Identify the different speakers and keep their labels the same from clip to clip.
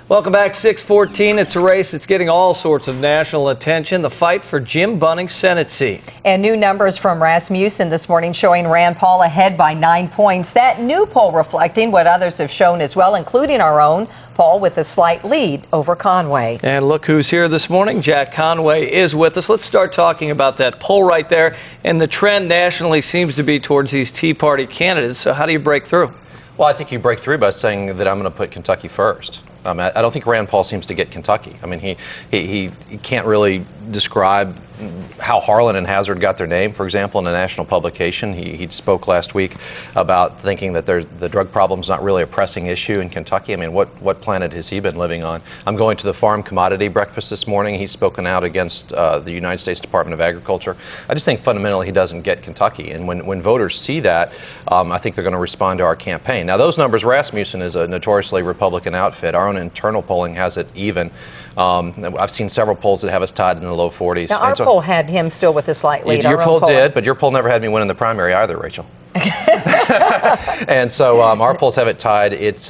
Speaker 1: Welcome back, 6:14. It's a race that's getting all sorts of national attention, the fight for Jim Bunning's Senate seat.
Speaker 2: And new numbers from Rasmussen this morning showing Rand Paul ahead by 9 points. That new poll reflecting what others have shown as well, including our own. Paul with a slight lead over Conway.
Speaker 1: And look who's here this morning. Jack Conway is with us. Let's start talking about that poll right there. And the trend nationally seems to be towards these Tea Party candidates. So how do you break through?
Speaker 3: Well, I think you break through by saying that I'm going to put Kentucky first. I don't think Rand Paul seems to get Kentucky. I mean, he can't really describe how Harlan and Hazard got their name, for example, in a national publication. He spoke last week about thinking that the drug problem is not really a pressing issue in Kentucky. I mean, what planet has he been living on? I'm going to the farm commodity breakfast this morning. He's spoken out against the United States Department of Agriculture. I just think fundamentally he doesn't get Kentucky. And when voters see that, I think they're going to respond to our campaign. Now, those numbers, Rasmussen is a notoriously Republican outfit. Our own internal polling has it even. I've seen several polls that have us tied in the low 40s.
Speaker 2: Now, our poll had him still with a slight lead.
Speaker 3: Your poll did, but your poll never had me win in the primary either, Rachel. And so our polls have it tied. It's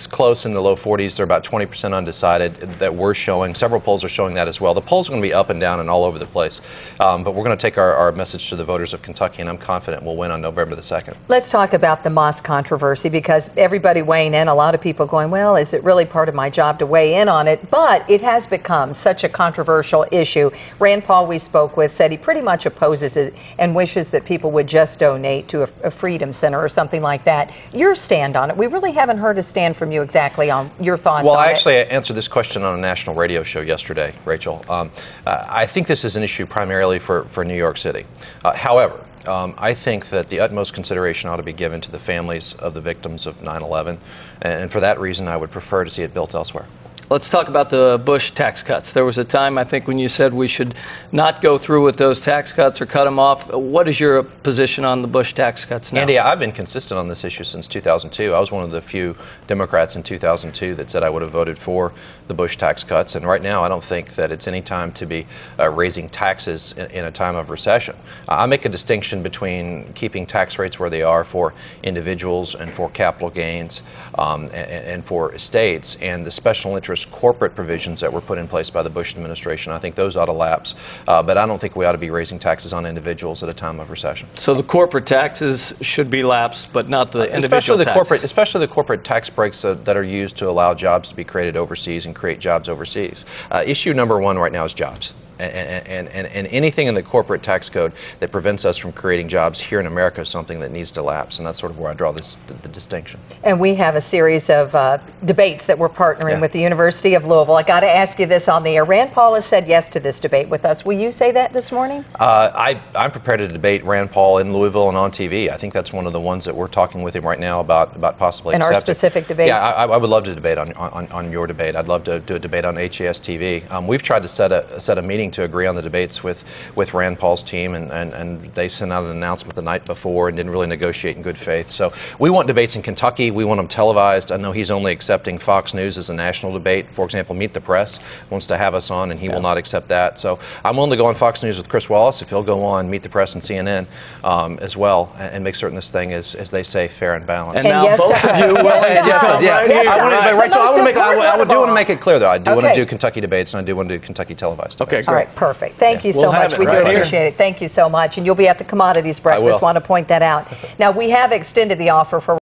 Speaker 3: close in the low 40s. They're about 20% undecided that we're showing. Several polls are showing that as well. The polls are going to be up and down and all over the place. But we're going to take our message to the voters of Kentucky, and I'm confident we'll win on November the 2nd.
Speaker 2: Let's talk about the WHAS controversy, because everybody weighing in, a lot of people going, well, is it really part of my job to weigh in on it? But it has become such a controversial issue. Rand Paul, we spoke with, said he pretty much opposes it and wishes that people would just donate to a freedom center or something like that. Your stand on it? We really haven't heard a stand from you exactly on your thoughts on it.
Speaker 3: Well, I actually answered this question on a national radio show yesterday, Rachel. I think this is an issue primarily for New York City. However, I think that the utmost consideration ought to be given to the families of the victims of 9/11, and for that reason I would prefer to see it built elsewhere.
Speaker 1: Let's talk about the Bush tax cuts. There was a time, I think, when you said we should not go through with those tax cuts or cut them off. What is your position on the Bush tax cuts now?
Speaker 3: Andy, I've been consistent on this issue since 2002. I was one of the few Democrats in 2002 that said I would have voted for the Bush tax cuts. And right now, I don't think that it's any time to be raising taxes in a time of recession. I make a distinction between keeping tax rates where they are for individuals and for capital gains and for estates, and the special interest corporate provisions that were put in place by the Bush administration. I think those ought to lapse, but I don't think we ought to be raising taxes on individuals at a time of recession.
Speaker 1: So the corporate taxes should be lapsed, but not the individual taxes.
Speaker 3: Especially the corporate tax breaks that are used to allow jobs to be created overseas and create jobs overseas. Issue number one right now is jobs. And anything in the corporate tax code that prevents us from creating jobs here in America is something that needs to lapse, and that's sort of where I draw the distinction.
Speaker 2: And we have a series of debates that we're partnering with the University of Louisville. I got to ask you this on the air. Rand Paul has said yes to this debate with us. Will you say that this morning?
Speaker 3: I'm prepared to debate Rand Paul in Louisville and on TV. I think that's one of the ones that we're talking with him right now about possibly accepting.
Speaker 2: In our specific debate?
Speaker 3: Yeah, I would love to debate on your debate. I'd love to do a debate on WHAS TV. We've tried to set a meeting to agree on the debates with Rand Paul's team, and they sent out an announcement the night before and didn't really negotiate in good faith. So we want debates in Kentucky. We want them televised. I know he's only accepting Fox News as a national debate. For example, Meet the Press wants to have us on, and he will not accept that. So I'm willing to go on Fox News with Chris Wallace if he'll go on Meet the Press and CNN as well, and make certain this thing is, as they say, fair and balanced.
Speaker 1: And now
Speaker 2: yes,
Speaker 1: both of you
Speaker 3: I do want to make it clear, though. I do want to do Kentucky debates, and I do want to do Kentucky televised debates.
Speaker 1: Okay, great.
Speaker 2: All right, perfect. Thank you so much. We do appreciate it. Thank you so much. And you'll be at the commodities breakfast. Want to point that out. Now, we have extended the offer for